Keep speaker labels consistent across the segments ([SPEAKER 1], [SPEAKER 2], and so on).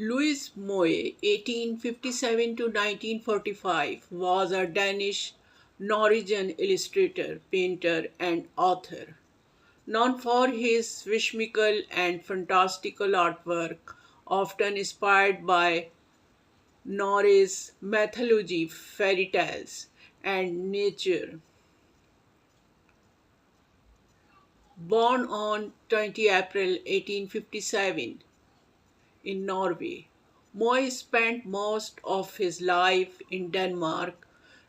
[SPEAKER 1] Louis Moe, 1857 to 1945, was a Danish Norwegian illustrator, painter, and author. Known for his whimsical and fantastical artwork, often inspired by Norse mythology, fairy tales, and nature. Born on 20 April 1857 in Norway, Moy spent most of his life in Denmark,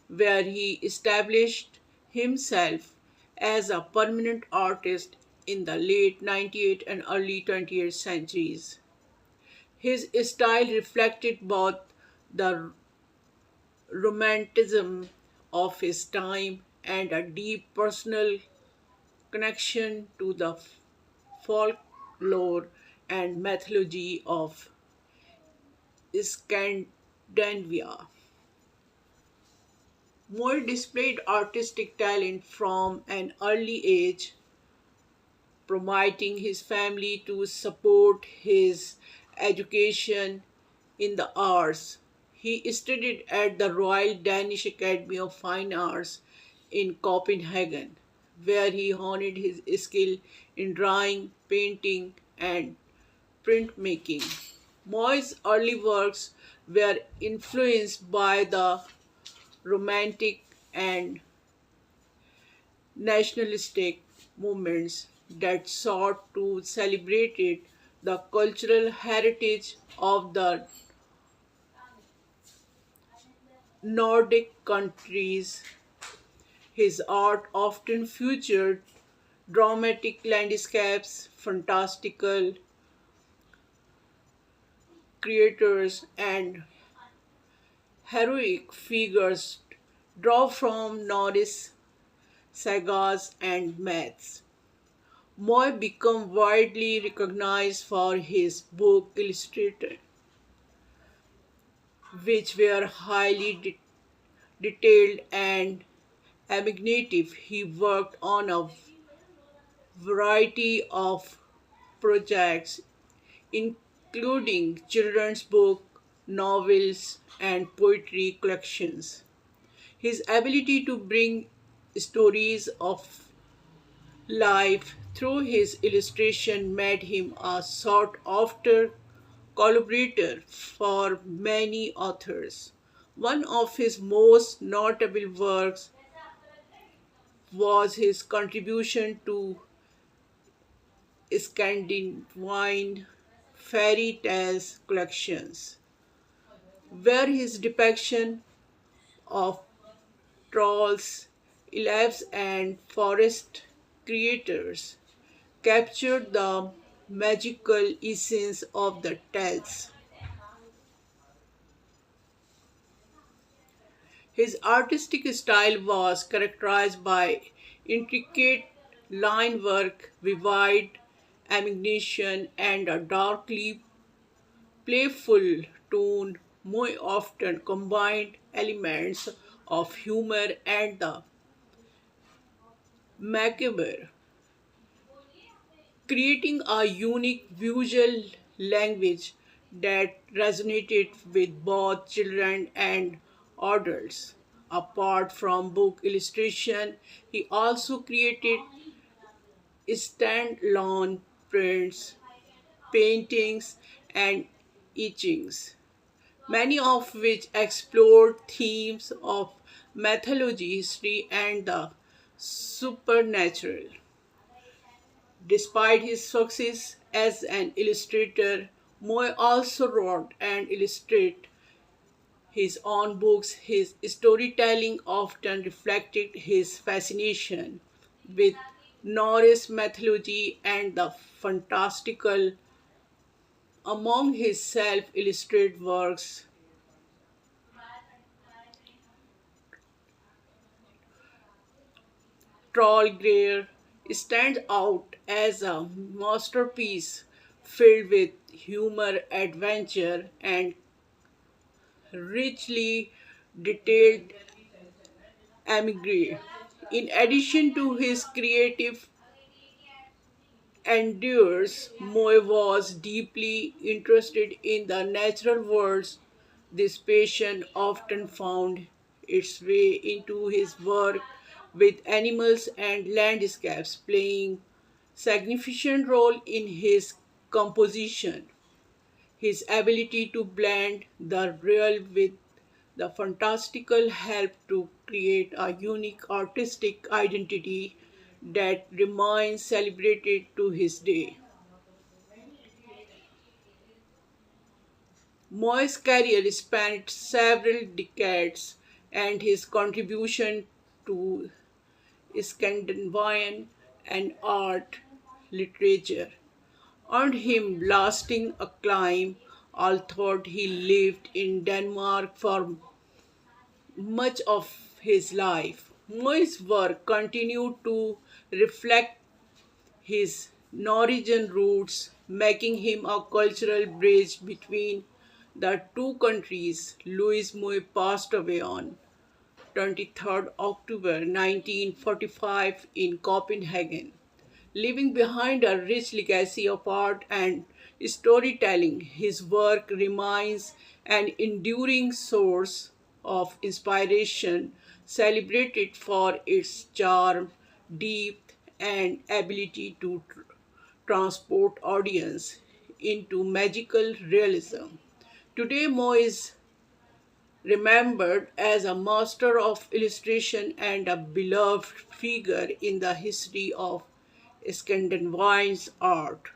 [SPEAKER 1] where he established himself as a permanent artist in the late 19th and early 20th centuries. His style reflected both the romanticism of his time and a deep personal connection to the folklore and mythology of Scandinavia. Moore displayed artistic talent from an early age, permitting his family to support his education in the arts. He studied at the Royal Danish Academy of Fine Arts in Copenhagen, where he honed his skill in drawing, painting, and printmaking. Moy's early works were influenced by the Romantic and nationalistic movements that sought to celebrate the cultural heritage of the Nordic countries. His art often featured dramatic landscapes, fantastical creatures, and heroic figures drawn from Norse sagas and myths. Moy became widely recognized for his book illustrated, which were highly detailed and imaginative. He worked on a variety of projects, including children's books, novels, and poetry collections. His ability to bring stories of life through his illustration made him a sought after collaborator for many authors. One of his most notable works was his contribution to Scandinavian fairy tales collections, where his depiction of trolls, elves, and forest creatures captured the magical essence of the tales. His artistic style was characterized by intricate line work, vivid imagination, and a darkly playful tone. More often combined elements of humor and the macabre, creating a unique visual language that resonated with both children and adults. Apart from book illustration, he also created standalone prints, paintings, and etchings, many of which explored themes of mythology, history, and the supernatural. Despite his success as an illustrator, Moy also wrote and illustrated his own books. His storytelling often reflected his fascination with Norse mythology and the fantastical. Among his self illustrated works, Trollgreyr stands out as a masterpiece filled with humor, adventure, and richly detailed imagery. In addition to his creative endures, Moy was deeply interested in the natural worlds. This passion often found its way into his work with animals and landscapes playing significant role in his composition. His ability to blend the real with the fantastical helped to create a unique artistic identity that remains celebrated to his day. Moy's career spanned several decades, and his contribution to Scandinavian and art literature earned him lasting acclaim, although he lived in Denmark for much of his life. Moy's work continued to reflect his Norwegian roots, making him a cultural bridge between the two countries. Louis Moy passed away on 23rd October 1945 in Copenhagen, leaving behind a rich legacy of art and storytelling. His work remains an enduring source of inspiration, celebrated for its charm, depth, and ability to transport audience into magical realism. Today, Mo is remembered as a master of illustration and a beloved figure in the history of Scandinavian art.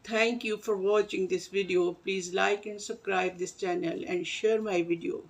[SPEAKER 1] Thank you for watching this video. Please like and subscribe this channel and share my video.